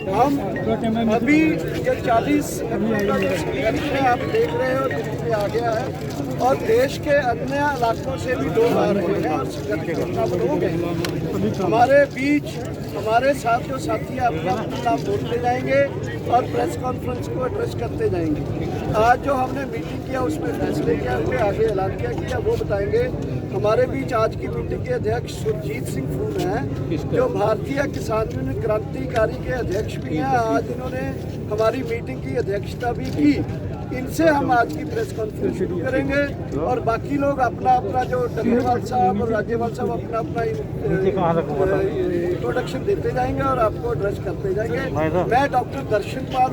हम अभी ये 40 आप देख रहे हो दिल्ली आ गया है और देश के अन्य इलाकों से भी लोग आ रहे हैं और संगठन शामिल हो गए। हमारे बीच हमारे साथ जो साथी अपना अपना नाम बोलते जाएंगे और प्रेस कॉन्फ्रेंस को एड्रेस करते जाएंगे। आज जो हमने मीटिंग किया उसमें फैसले क्या हुए, आगे ऐलान क्या किया वो बताएंगे। हमारे बीच आज की मीटिंग के अध्यक्ष सुरजीत सिंह फूल हैं, जो भारतीय किसान यूनियन क्रांतिकारी के अध्यक्ष भी हैं। आज इन्होंने हमारी मीटिंग की अध्यक्षता भी की। इनसे हम आज की प्रेस कॉन्फ्रेंस शुरू करेंगे और बाकी लोग अपना अपना जो डग्गेवाल साहब और राज्यपाल साहब अपना अपना इंट्रोडक्शन देते जाएंगे और आपको एड्रेस करते जाएंगे। मैं डॉक्टर दर्शन पाल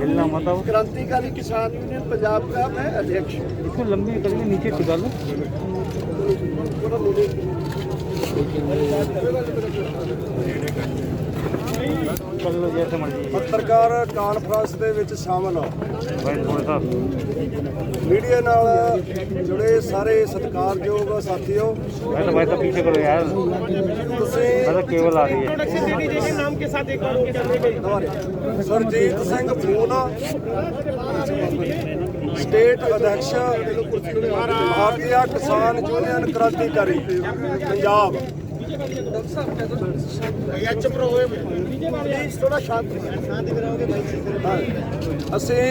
हूं, क्रांतिकारी किसान यूनियन पंजाब का मैं अध्यक्ष हूँ। इसको लंबी करके नीचे टिका लो। पत्रकार ਕਾਨਫਰੰਸ ਦੇ ਵਿੱਚ ਸ਼ਾਮਲ ਹੋ, मीडिया ਨਾਲ जुड़े सारे सत्कारयोग साथियों। मैं तो पीछे करो यार, केवल आ रही है। सुरजीत सिंह फूल, स्टेट अध्यक्ष भारतीय किसान यूनियन क्रांतिकारी पंजाब। ਅਸੀਂ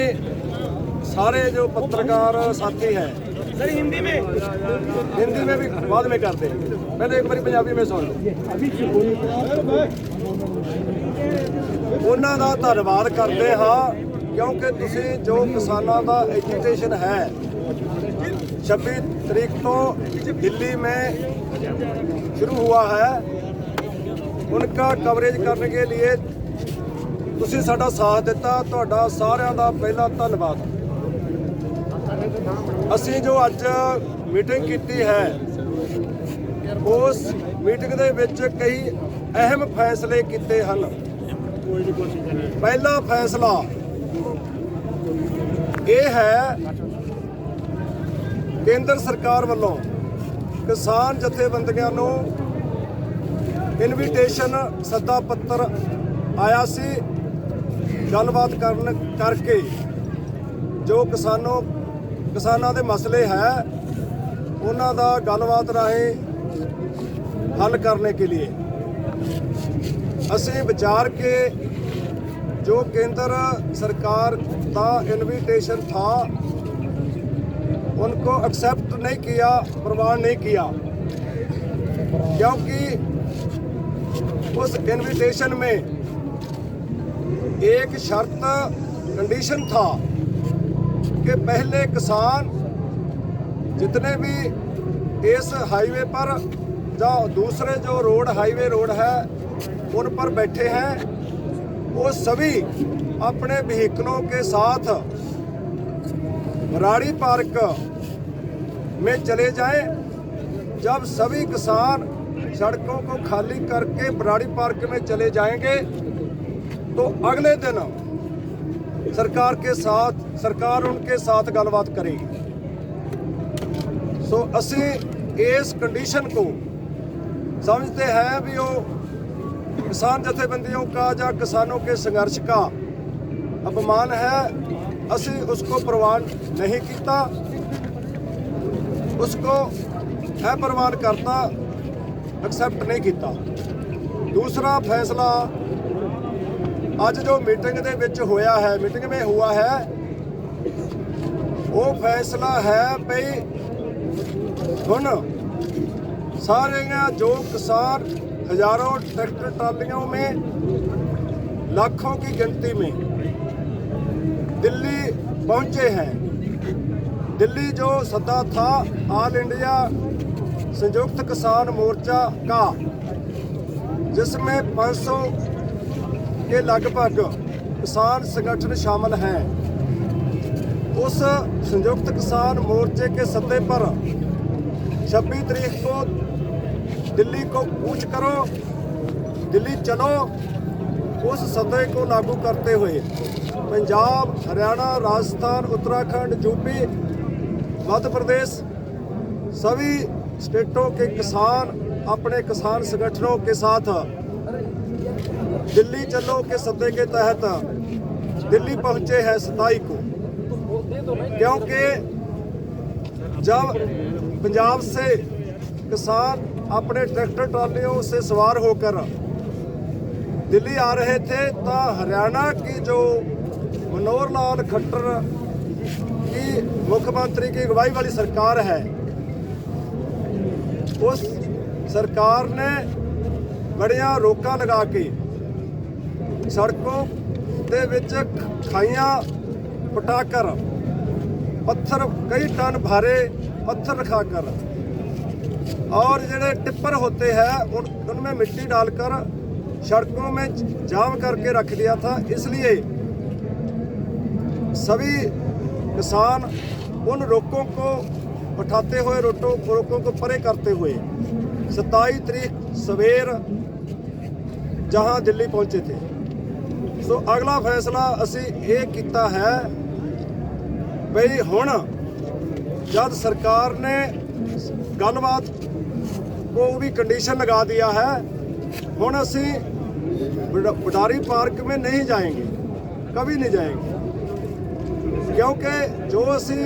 सारे जो पत्रकार साथी हैं, सर हिंदी में भी बाद में करते हैं, पहले एक बार पंजाबी में सुन लो। ਉਹਨਾਂ ਦਾ ਧੰਨਵਾਦ ਕਰਦੇ ਹਾਂ क्योंकि ਤੁਸੀਂ जो किसानों का एजुटेशन है 26 तारीख को दिल्ली में शुरू हुआ है, उनका कवरेज करने के लिए ਤੁਸੀਂ ਸਾਡਾ ਸਾਥ ਦਿੱਤਾ। ਤੁਹਾਡਾ ਸਾਰਿਆਂ ਦਾ ਪਹਿਲਾ ਧੰਨਵਾਦ। ਅਸੀਂ ਜੋ ਅੱਜ ਮੀਟਿੰਗ ਕੀਤੀ ਹੈ ਉਸ ਮੀਟਿੰਗ ਦੇ ਵਿੱਚ ਕਈ ਅਹਿਮ ਫੈਸਲੇ ਕੀਤੇ ਹਨ। ਪਹਿਲਾ ਫੈਸਲਾ ਇਹ ਹੈ, ਕੇਂਦਰ ਸਰਕਾਰ ਵੱਲੋਂ ਕਿਸਾਨ ਜਥੇਬੰਦੀਆਂ ਨੂੰ ਇਨਵੀਟੇਸ਼ਨ ਸੱਦਾ ਪੱਤਰ ਆਇਆ ਸੀ। ਗੱਲਬਾਤ ਕਰਨ ਕਰਕੇ ਜੋ ਕਿਸਾਨਾਂ ਦੇ ਮਸਲੇ ਹੈ ਉਹਨਾਂ ਦਾ ਗੱਲਬਾਤ ਰਾਹੀਂ हल करने के लिए ਅਸੀਂ विचार के जो केंद्र सरकार का इन्विटेशन था उनको एक्सेप्ट नहीं किया, प्रवान नहीं किया, क्योंकि उस इन्विटेशन में एक शर्त कंडीशन था कि पहले किसान जितने भी इस हाईवे पर या दूसरे जो रोड हाईवे रोड है उन पर बैठे हैं वो सभी अपने व्हीकलों के साथ राड़ी पार्क में चले जाएं। जब सभी किसान सड़कों को खाली करके बराड़ी पार्क में चले जाएंगे तो अगले दिन सरकार उनके साथ गलबात करेगी। सो असी इस कंडीशन को समझते हैं भी वो किसान जथेबंदियों का या किसानों के संघर्ष का अपमान है। असी उसको प्रवान नहीं किया, उसको अप्रवान करता, एक्सेप्ट नहीं किया। दूसरा फैसला आज जो मीटिंग दे विच होया है, मीटिंग में हुआ है, वो फैसला है भाई हुण सारे जो किसान हजारों ट्रैक्टर ट्रालियों में लाखों की गिनती में दिल्ली पहुंचे हैं। दिल्ली जो सद्दा था ऑल इंडिया संयुक्त किसान मोर्चा का, जिसमें 500 के लगभग किसान संगठन शामिल हैं, उस संयुक्त किसान मोर्चे के सद्दे पर 26 तारीख को दिल्ली को कूच करो, दिल्ली चलो, उस सदे को लागू करते हुए पंजाब, हरियाणा, राजस्थान, उत्तराखंड, यूपी, मध्य प्रदेश सभी स्टेटों के किसान अपने किसान संगठनों के साथ दिल्ली चलो के सदे के तहत दिल्ली पहुंचे हैं 27 को, क्योंकि जब पंजाब से किसान अपने ट्रैक्टर ट्रालियों से सवार होकर दिल्ली आ रहे थे तो हरियाणा की जो मनोहर लाल खट्टर की मुख्यमंत्री की अगुवाई वाली सरकार है, उस सरकार ने बड़िया रोका लगा के सड़कों के विच खाइयां पटाकर पत्थर कई टन भारे पत्थर रखाकर और ਜਿਹੜੇ टिप्पर होते हैं उनमें मिट्टी डालकर सड़कों में जाम करके रख दिया था। इसलिए सभी किसान उन रोकों को उठाते हुए रोकों को परे करते हुए 27 तारीख सवेर जहां दिल्ली पहुंचे थे। सो अगला फैसला असी ये किया है बई हुण जब सरकार ने गलबात को भी कंडीशन लगा दिया है, हुण असी बटारी पार्क में नहीं जाएंगे, कभी नहीं जाएंगे, क्योंकि जो असी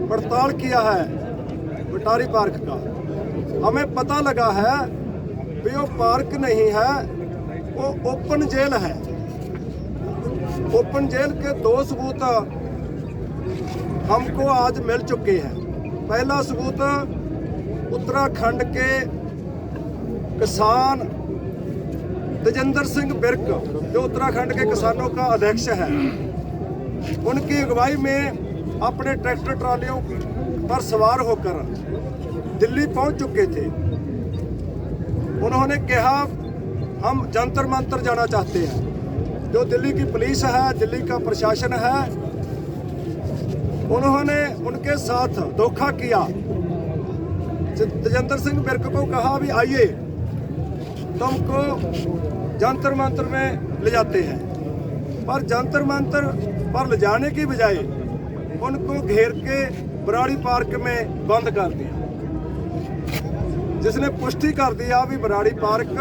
पड़ताल किया है बटारी पार्क का, हमें पता लगा है कि वो पार्क नहीं है, वो ओपन जेल है। ओपन जेल के 2 सबूत हमको आज मिल चुके हैं। पहला सबूत उत्तराखंड के किसान तेजेंद्र सिंह बिर्क, जो उत्तराखंड के किसानों का अध्यक्ष है, उनकी अगुवाई में अपने ट्रैक्टर ट्रालियों पर सवार होकर दिल्ली पहुंच चुके थे। उन्होंने कहा हम जंतर मंतर जाना चाहते हैं। जो दिल्ली की पुलिस है, दिल्ली का प्रशासन है, उन्होंने उनके साथ धोखा किया। तेजेंद्र सिंह बिर्क को कहा भी आइए तुमको जंतर मंतर में ले जाते हैं, पर जंतर मंतर पर ले जाने की बजाय उनको घेर के बराड़ी पार्क में बंद कर दिया, जिसने पुष्टि कर दिया भी बराड़ी पार्क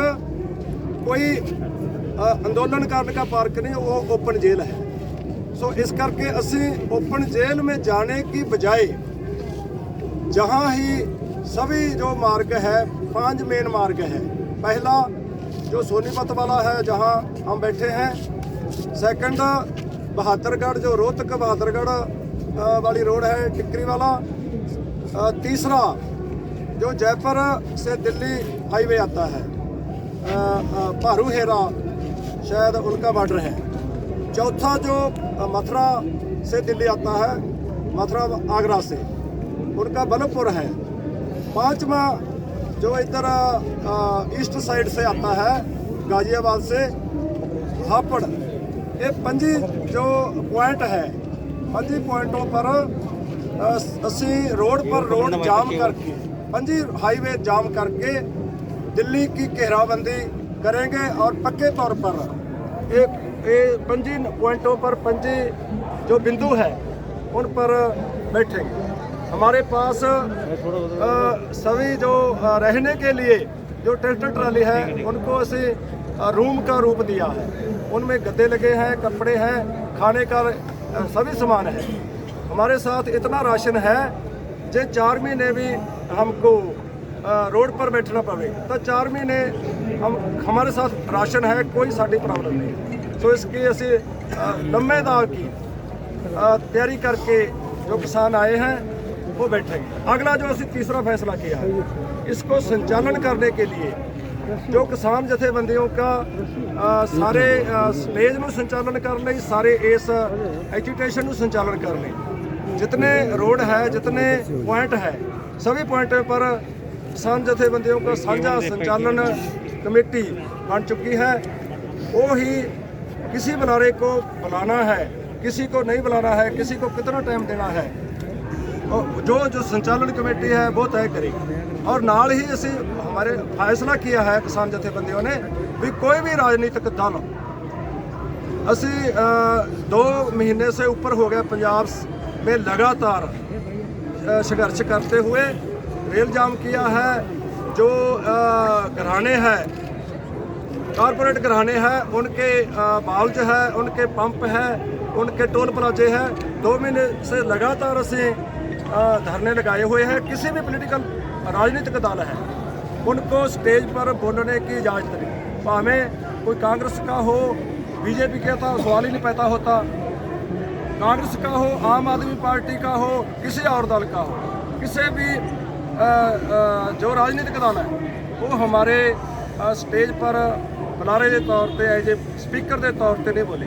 कोई आंदोलन करने का पार्क नहीं, वो ओपन जेल है। सो इस करके असी ओपन जेल में जाने की बजाय जहाँ ही सभी जो मार्ग है, 5 मेन मार्ग है। पहला जो सोनीपत वाला है जहाँ हम बैठे हैं, सेकंड बहादुरगढ़ जो रोहतक बहादुरगढ़ वाली रोड है टिकरी वाला, तीसरा जो जयपुर से दिल्ली हाईवे आता है, भारू हेरा शायद उनका बॉर्डर है, चौथा जो मथुरा से दिल्ली आता है, मथुरा आगरा से उनका बलमपुर है, पांचवा जो इधर ईस्ट साइड से आता है गाजियाबाद से हापड़। ये 5 जो पॉइंट है, 5 पॉइंटों पर असी रोड जाम करके 5 हाईवे जाम करके दिल्ली की घेराबंदी करेंगे और पक्के तौर पर ये 5 पॉइंटों पर 5 जो बिंदु है उन पर बैठेंगे। हमारे पास सभी जो रहने के लिए जो ट्रैक्टर ट्राली है उनको असी रूम का रूप दिया है, उनमें गद्दे लगे हैं, कपड़े हैं, खाने का सभी सामान है। हमारे साथ इतना राशन है जो 4 महीने भी हमको रोड पर बैठना पड़ेगा तो 4 महीने हमारे साथ राशन है, कोई साड़ी प्रॉब्लम नहीं। सो इसकी असी लम्बे दाव की तैयारी करके जो किसान आए हैं वो बैठेंगे। अगला जो असी तीसरा फैसला किया है, इसको संचालन करने के लिए जो किसान जथेबंदियों का सारे स्टेज में संचालन करने, सारे इस एजुटेशन में संचालन करने, जितने रोड है, जितने पॉइंट है, सभी पॉइंटों पर किसान जथेबंदियों का साझा संचालन कमेटी बन चुकी है। वो ही किसी बुलारे को बुलाना है, किसी को नहीं बुलाना है, किसी को कितना टाइम देना है, जो संचालन कमेटी है वो तय करेगी। और नाल ही असी हमारे फैसला किया है किसान जथेबंदियों ने भी कोई भी राजनीतिक दल, असी 2 महीने से ऊपर हो गया पंजाब में लगातार संघर्ष करते हुए रेल जाम किया है। जो घराने हैं कारपोरेट घराने हैं, उनके बाउल्ज है, उनके पंप है, उनके टोल प्लाजे हैं। 2 महीने से लगातार असें धरने लगाए हुए हैं। किसी भी पॉलिटिकल राजनीतिक दल है उनको स्टेज पर बोलने की इजाज़त नहीं, भावें कोई कांग्रेस का हो, बीजेपी का तो सवाल ही नहीं पैदा होता, कांग्रेस का हो, आम आदमी पार्टी का हो, किसी और दल का हो, किसी भी जो राजनीतिक दल है वो हमारे स्टेज पर बुलारे के तौर पर एज ए स्पीकर के तौर पर नहीं बोले।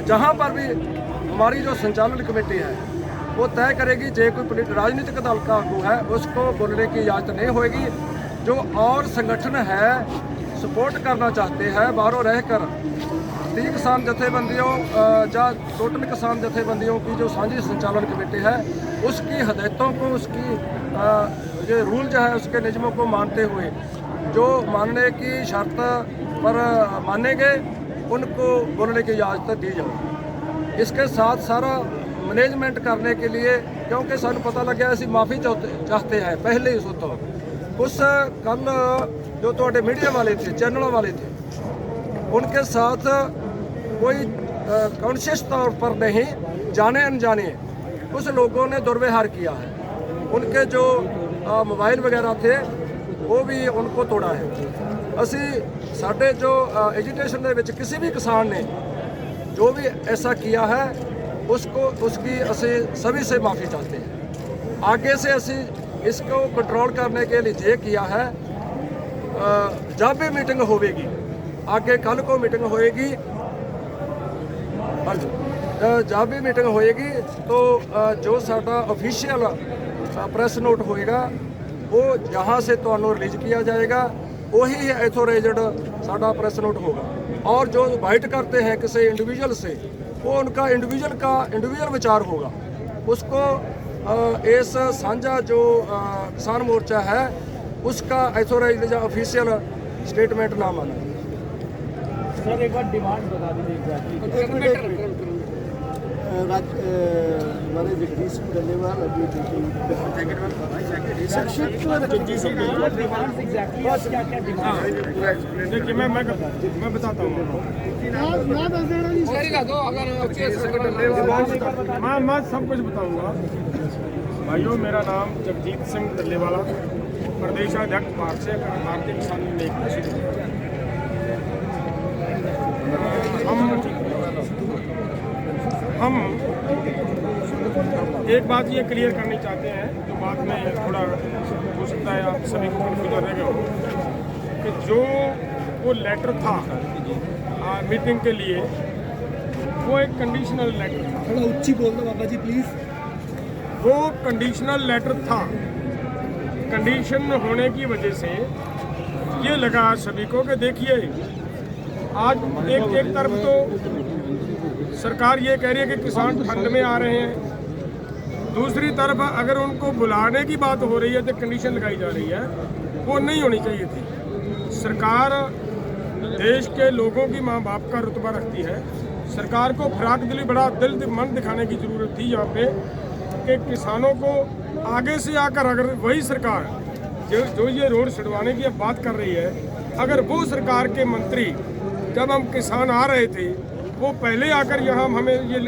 जहाँ पर भी हमारी जो संचालन कमेटी है वो तय करेगी, जो कोई राजनीतिक दल का आगू है उसको बोलने की इजाज़त नहीं होगी। जो और संगठन है सपोर्ट करना चाहते हैं बाहरों रहकर 30 किसान जथेबंदियों या टोटल किसान जथेबंदियों की जो साझी संचालन कमेटी है उसकी हदायतों को, उसकी जो रूल जो है उसके नियमों को मानते हुए जो मानने की शर्त पर मानेंगे उनको बोलने की इजाज़त दी जाए। इसके साथ सारा मैनेजमेंट करने के लिए, क्योंकि सानू पता लग गया असी माफ़ी चाहते हैं पहले ही तो उस कल जो थोड़े मीडिया वाले थे, चैनल वाले थे, उनके साथ कोई कॉन्शियस तौर पर नहीं, जाने अनजाने कुछ लोगों ने दुर्व्यवहार किया है। उनके जो मोबाइल वगैरह थे वो भी उनको तोड़ा है। असी साढ़े जो एजुटेशन के विच किसी भी किसान ने जो भी ऐसा किया है उसकी असी सभी से माफ़ी चाहते हैं। आगे से असी इसको कंट्रोल करने के लिए ये किया है, जब भी मीटिंग होगी, आगे कल को मीटिंग होएगी, जब भी मीटिंग होएगी तो जो साडा ऑफिशियल प्रेस नोट होएगा वो जहाँ से तो रिलीज किया जाएगा, वही एथोराइज्ड साडा प्रेस नोट होगा। और जो बाइट करते हैं किसी इंडिविजुअल से वो उनका इंडिविजुअल विचार होगा, उसको इस साझा जो किसान मोर्चा है उसका एथोराइज्ड या ऑफिशियल स्टेटमेंट ना माना। सर एक बार डिमांड बता दीजिए। हमारे जगदीश सिंह डल्लेवाल अभी देखिए मैं बताता हूँ। मैं सब कुछ बताऊंगा। भाइयों, मेरा नाम जगजीत सिंह डल्लेवाला, प्रदेशाध्यक्ष भारतीय किसान यूनियन। हम एक बात ये क्लियर करनी चाहते हैं, जो बात में थोड़ा हो सकता है आप सभी को कन्फ्यूजन रहेगा, कि जो वो लेटर था मीटिंग के लिए वो एक कंडीशनल लेटर था। थोड़ा ऊंची बोल दो बाबा जी प्लीज। वो कंडीशनल लेटर था। कंडीशन होने की वजह से ये लगा सभी को कि देखिए आज एक तरफ तो सरकार ये कह रही है कि किसान ठंड में आ रहे हैं, दूसरी तरफ अगर उनको बुलाने की बात हो रही है तो कंडीशन लगाई जा रही है, वो नहीं होनी चाहिए थी। सरकार देश के लोगों की माँ बाप का रुतबा रखती है। सरकार को फराक दिली बड़ा दिल मन दिखाने की ज़रूरत थी यहाँ पे, कि किसानों को आगे से आकर अगर वही सरकार जो ये रोड छुड़वाने की अब बात कर रही है, अगर वो सरकार के मंत्री जब हम किसान आ रहे थे वो पहले आकर यहाँ हमें ये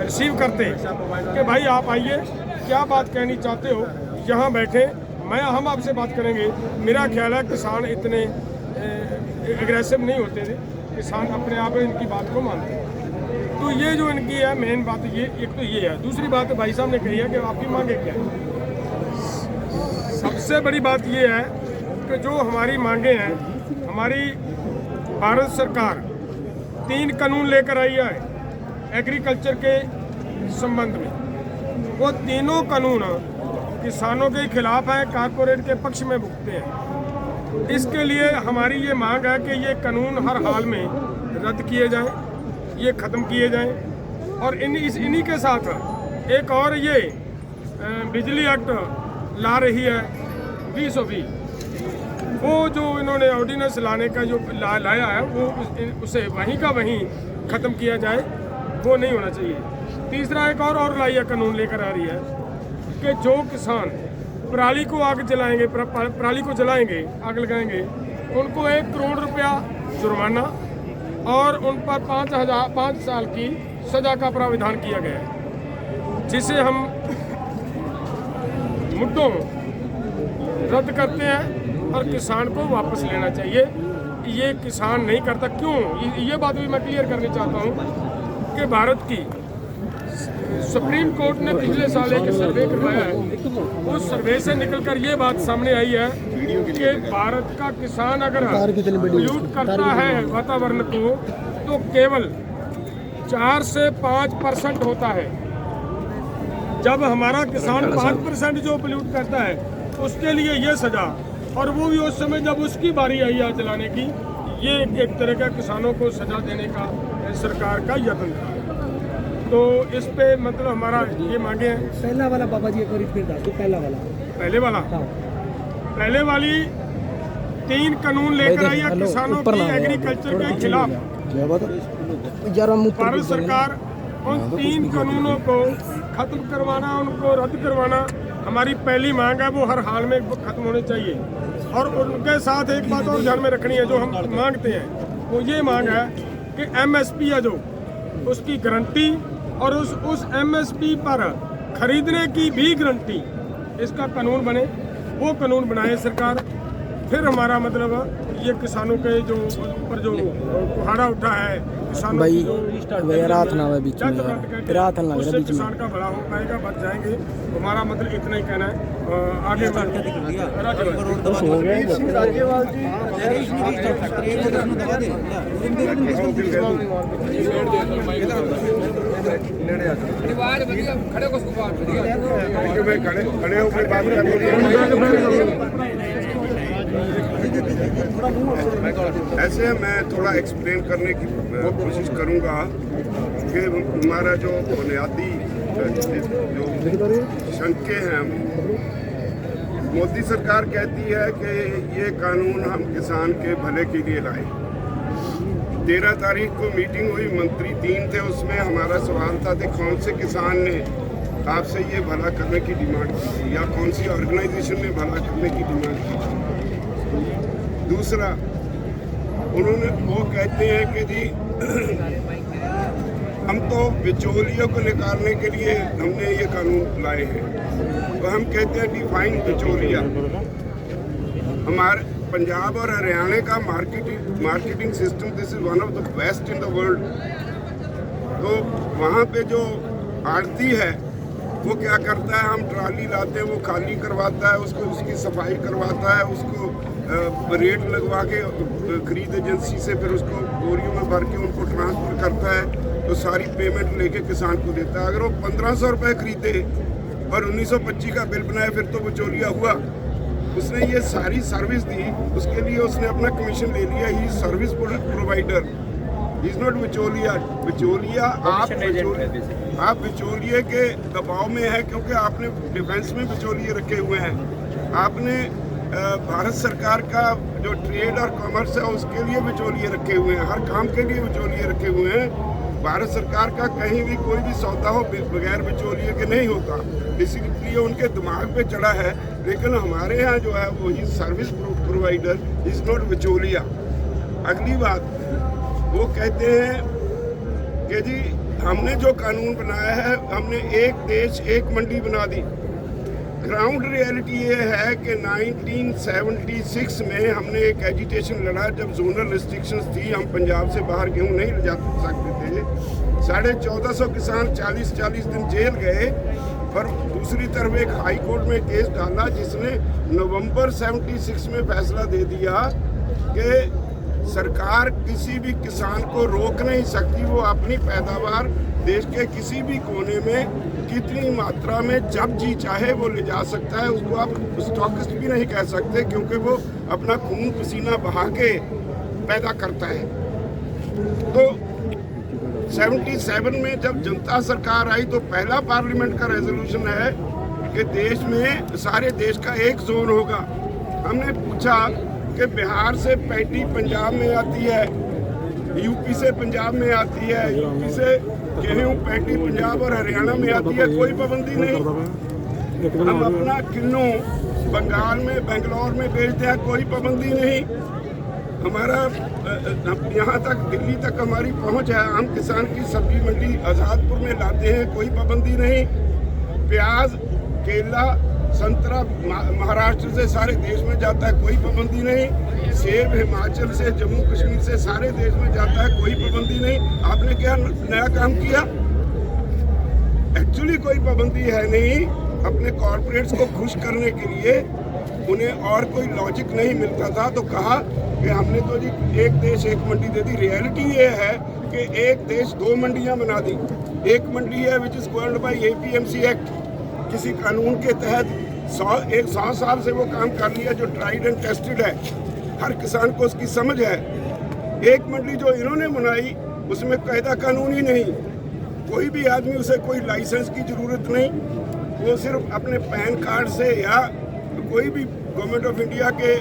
रिसीव करते कि भाई आप आइए, क्या बात कहनी चाहते हो, यहाँ बैठे, हम आपसे बात करेंगे। मेरा ख्याल है किसान इतने एग्रेसिव नहीं होते थे, किसान अपने आप इनकी बात को मानते हैं। तो ये जो इनकी है मेन बात, ये एक तो ये है। दूसरी बात भाई साहब ने कही है कि आपकी मांगे क्या है। सबसे बड़ी बात ये है कि जो हमारी मांगे हैं, हमारी भारत सरकार 3 कानून लेकर आई है एग्रीकल्चर के संबंध में। वो तीनों कानून किसानों के खिलाफ है, कारपोरेट के पक्ष में भुगते हैं। इसके लिए हमारी ये मांग है कि ये कानून हर हाल में रद्द किए जाएं, ये ख़त्म किए जाएं। और इन्हीं के साथ एक और ये बिजली एक्ट ला रही है 2020, वो जो इन्होंने ऑर्डिनेंस लाने का जो लाया है वो उसे वहीं का वहीं ख़त्म किया जाए, वो नहीं होना चाहिए। तीसरा एक और लाइया कानून लेकर आ रही है कि जो किसान पराली को आग जलाएंगे, पराली को जलाएंगे, आग लगाएंगे, उनको 1 करोड़ रुपया जुर्माना और उन पर 5 साल की सजा का प्राविधान किया गया है, जिसे हम मुद्दों रद्द करते हैं और किसान को वापस लेना चाहिए। ये किसान नहीं करता, क्यों? ये बात भी मैं क्लियर करनी चाहता हूँ कि भारत की सुप्रीम कोर्ट ने पिछले साल एक सर्वे करवाया है। उस सर्वे से निकलकर ये बात सामने आई है कि भारत का किसान अगर पोल्यूट करता है वातावरण को तो केवल 4 से 5% होता है, जब हमारा किसान 5% जो पोल्यूट करता है उसके लिए ये सजा, और वो भी उस समय जब उसकी बारी आई है चलाने की। ये एक तरह का किसानों को सजा देने का सरकार का यत्न था। तो इस पे मतलब हमारा ये मांगे हैं। पहला वाला बाबा जी एक बार फिर बता दो, पहले वाली 3 कानून लेकर आई है किसानों की एग्रीकल्चर के खिलाफ। भारत सरकार उन 3 कानूनों को खत्म करवाना, उनको रद्द करवाना हमारी पहली मांग है। वो हर हाल में खत्म होने चाहिए। और उनके साथ एक बात और ध्यान में रखनी है, जो हम मांगते हैं वो ये मांग है कि MSP है जो उसकी गारंटी, और उस MSP पर खरीदने की भी गारंटी, इसका कानून बने। वो कानून बनाए सरकार, फिर हमारा मतलब ये किसानों के जो ऊपर जो कुहाड़ा उठा है किसानों की जो रात ना है बीच में, रात ना लग रहा बीच में, किसान का भला हो पाएगा, बच जाएंगे। हमारा मतलब इतना ही कहना है। आगे राज्यपाल ऐसे मैं थोड़ा एक्सप्लेन करने की कोशिश करूंगा कि हमारा जो बुनियादी जो शंके हैं, मोदी सरकार कहती है कि ये कानून हम किसान के भले के लिए लाए। 13 तारीख को मीटिंग हुई, मंत्री 3 थे, उसमें हमारा सवाल था कि कौन से किसान ने आपसे ये भला करने की डिमांड की थी, या कौन सी ऑर्गेनाइजेशन ने भला करने की डिमांड की थी। दूसरा, उन्होंने वो कहते हैं कि जी हम तो बिचौलियों को निकालने के लिए हमने ये कानून लाए हैं। तो हम कहते हैं डिफाइन बिचौलिया। हमारे पंजाब और हरियाणा का marketing system this is one of the best in the world. तो वहाँ पे जो आड़ती है वो क्या करता है, हम ट्राली लाते हैं, वो खाली करवाता है, उसको उसकी सफाई करवाता है, उसको रेट लगवा के खरीद एजेंसी से फिर उसको बोरियों में भर के उनको ट्रांसफ़र करता है, तो सारी पेमेंट लेके किसान को देता है। अगर वो 1500 रुपये खरीदे और 1925 का बिल बनाए फिर तो बिचौलिया हुआ। उसने ये सारी सर्विस दी, उसके लिए उसने अपना कमीशन ले लिया। ही सर्विस प्रोवाइडर, इज नॉट बिचौलिया। बिचौलिया आप बिचौलिए के दबाव में है, क्योंकि आपने डिफेंस में बिचौलिए रखे हुए हैं। आपने भारत सरकार का जो ट्रेड और कॉमर्स है उसके लिए बिचौलिए रखे हुए हैं, हर काम के लिए बिचौलिए रखे हुए हैं। भारत सरकार का कहीं भी कोई भी सौदा हो बगैर बिचौलिए के नहीं होता, इसीलिए उनके दिमाग पे चढ़ा है। लेकिन हमारे यहाँ जो है वही सर्विस प्रोवाइडर इज नॉट बिचौलिया। अगली बात, वो कहते हैं कि जी हमने जो कानून बनाया है, हमने एक देश एक मंडी बना दी। ग्राउंड रियलिटी ये है कि 1976 में हमने एक एजिटेशन लड़ा जब जोनल रिस्ट्रिक्शंस थी, हम पंजाब से बाहर गेहूँ नहीं ले जा सकते थे। 1450 किसान 40-40 दिन जेल गए। पर दूसरी तरफ एक हाई कोर्ट में केस डाला जिसने नवंबर 76 में फैसला दे दिया कि सरकार किसी भी किसान को रोक नहीं सकती, वो अपनी पैदावार देश के किसी भी कोने में कितनी मात्रा में जब जी चाहे वो ले जा सकता है। उसको आप स्टॉकिस्ट भी नहीं कह सकते, क्योंकि वो अपना खून पसीना बहा के पैदा करता है। तो 77 में जब जनता सरकार आई तो पहला पार्लियामेंट का रेजोल्यूशन है कि देश में सारे देश का एक जोन होगा। हमने पूछा कि बिहार से पैटी पंजाब में आती है, यूपी से पंजाब में आती है, यूपी से गेहूँ पैटी पंजाब और हरियाणा में आती है, कोई पाबंदी नहीं। हम अपना किन्नू बंगाल में बेंगलोर में बेचते हैं, कोई पाबंदी नहीं। हमारा यहाँ तक दिल्ली तक हमारी पहुँच है। आम किसान की सब्जी मंडी आज़ादपुर में लाते हैं, कोई पाबंदी नहीं। प्याज, केला, संतरा महाराष्ट्र से सारे देश में जाता है, कोई पाबंदी नहीं। सेब हिमाचल से, जम्मू कश्मीर से सारे देश में जाता है, कोई पाबंदी नहीं। आपने क्या नया काम किया? एक्चुअली कोई पाबंदी है नहीं। अपने कॉर्पोरेट्स को खुश करने के लिए उन्हें और कोई लॉजिक नहीं मिलता था, तो कहा कि हमने तो जी एक देश एक मंडी दे दी। रियलिटी ये है कि एक देश दो मंडियां बना दी। एक मंडी है which is governed bye APMC act, किसी कानून के तहत 100 साल से वो काम कर लिया, जो ट्राइड एंड टेस्टेड है, हर किसान को उसकी समझ है। एक मंडी जो इन्होंने बनाई उसमें कायदा कानून ही नहीं, कोई भी आदमी उसे कोई लाइसेंस की जरूरत नहीं, वो सिर्फ अपने पैन कार्ड से या कोई भी गवर्नमेंट ऑफ इंडिया के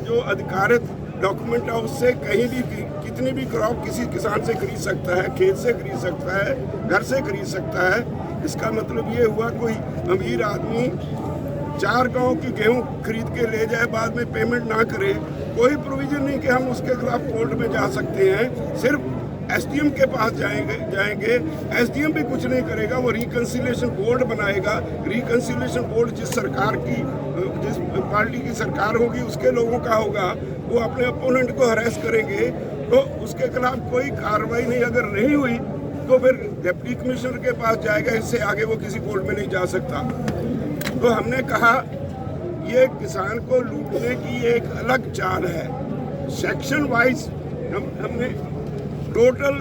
जो अधिकारित डॉक्यूमेंट है उससे कहीं भी कितनी भी क्रॉप किसी किसान से खरीद सकता है, खेत से खरीद सकता है, घर से खरीद सकता है। इसका मतलब ये हुआ कोई अमीर आदमी 4 गांव की गेहूं खरीद के ले जाए, बाद में पेमेंट ना करे, कोई प्रोविजन नहीं कि हम उसके खिलाफ कोर्ट में जा सकते हैं। सिर्फ SDM के पास जाएंगे, SDM भी कुछ नहीं करेगा, वो रिकंसिलिएशन बोर्ड बनाएगा। रिकंसिलिएशन बोर्ड जिस पार्टी की सरकार होगी उसके लोगों का होगा, वो अपने अपोनेंट को हरेस करेंगे, तो उसके खिलाफ कोई कार्रवाई नहीं अगर नहीं हुई तो फिर डिप्टी कमिश्नर के पास जाएगा, इससे आगे वो किसी कोर्ट में नहीं जा सकता। तो हमने कहा ये किसान को लूटने की एक अलग चाल है। सेक्शन वाइज हमने टोटल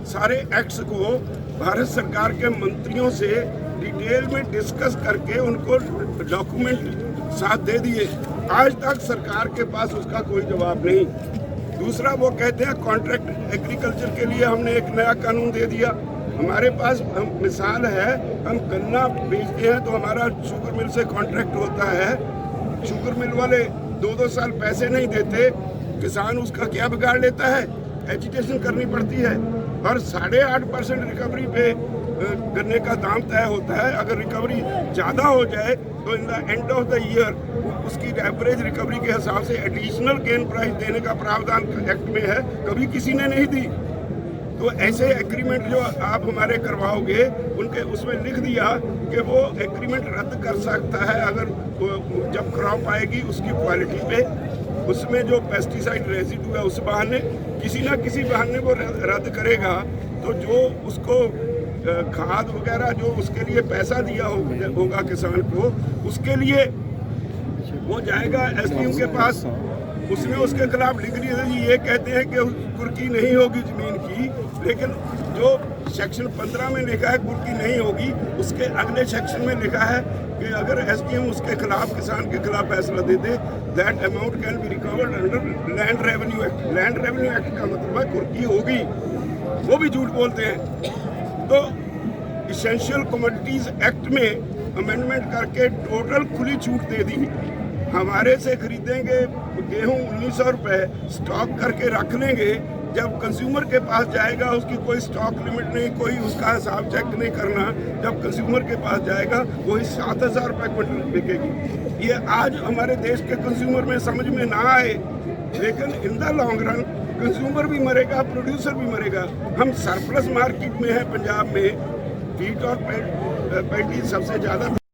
सारे एक्ट्स को भारत सरकार के मंत्रियों से डिटेल में डिस्कस करके उनको डॉक्यूमेंट साथ दे दिए। आज तक सरकार के पास उसका कोई जवाब नहीं। दूसरा, वो कहते हैं कॉन्ट्रैक्ट एग्रीकल्चर के लिए हमने एक नया कानून दे दिया। हमारे पास मिसाल है, हम गन्ना बेचते हैं तो हमारा शुगर मिल से कॉन्ट्रैक्ट होता है, शुगर मिल वाले 2-2 साल पैसे नहीं देते, किसान उसका क्या बिगाड़ लेता है, एजुटेशन करनी पड़ती है और 8.5% रिकवरी पे गन्ने का दाम तय होता है। अगर रिकवरी ज़्यादा हो जाए तो in the end of the year उसकी एवरेज रिकवरी के हिसाब से एडिशनल गेन प्राइस देने का प्रावधान एक्ट में है, कभी किसी ने नहीं दी। तो ऐसे एग्रीमेंट जो आप हमारे करवाओगे उनके उसमें लिख दिया कि वो एग्रीमेंट रद्द कर सकता है अगर जब क्रॉप आएगी उसकी क्वालिटी पे, उसमें जो पेस्टिसाइड रेजिडू है उस बहाने किसी ना किसी बहाने वो रद्द करेगा, तो जो उसको खाद वगैरह जो उसके लिए पैसा दिया होगा किसान को, उसके लिए वो जाएगा SDM के पास, उसने उसके खिलाफ लिख दिया जी ये कहते हैं कि कुर्की नहीं होगी जमीन की, लेकिन जो सेक्शन 15 में लिखा है कुर्की नहीं होगी, उसके अगले सेक्शन में लिखा है कि अगर SDM उसके खिलाफ किसान के खिलाफ फैसला दे दे, that amount can be recovered under land revenue act. Land revenue act का मतलब है कुर्की होगी, वो भी झूठ बोलते हैं। तो इसेंशियल कमोडिटीज एक्ट में अमेंडमेंट करके टोटल खुली छूट दे दी। हमारे से खरीदेंगे गेहूं 1900 रुपये, स्टॉक करके रख लेंगे, जब कंज्यूमर के पास जाएगा उसकी कोई स्टॉक लिमिट नहीं, कोई उसका हिसाब चेक नहीं करना, जब कंज्यूमर के पास जाएगा वही 7000 रुपये क्विंटल बिकेगी। ये आज हमारे देश के कंज्यूमर में समझ में ना आए, लेकिन in the long run consumer भी मरेगा, प्रोड्यूसर भी मरेगा। हम सरप्लस मार्केट में हैं पंजाब में, वीट और पैडी सबसे ज़्यादा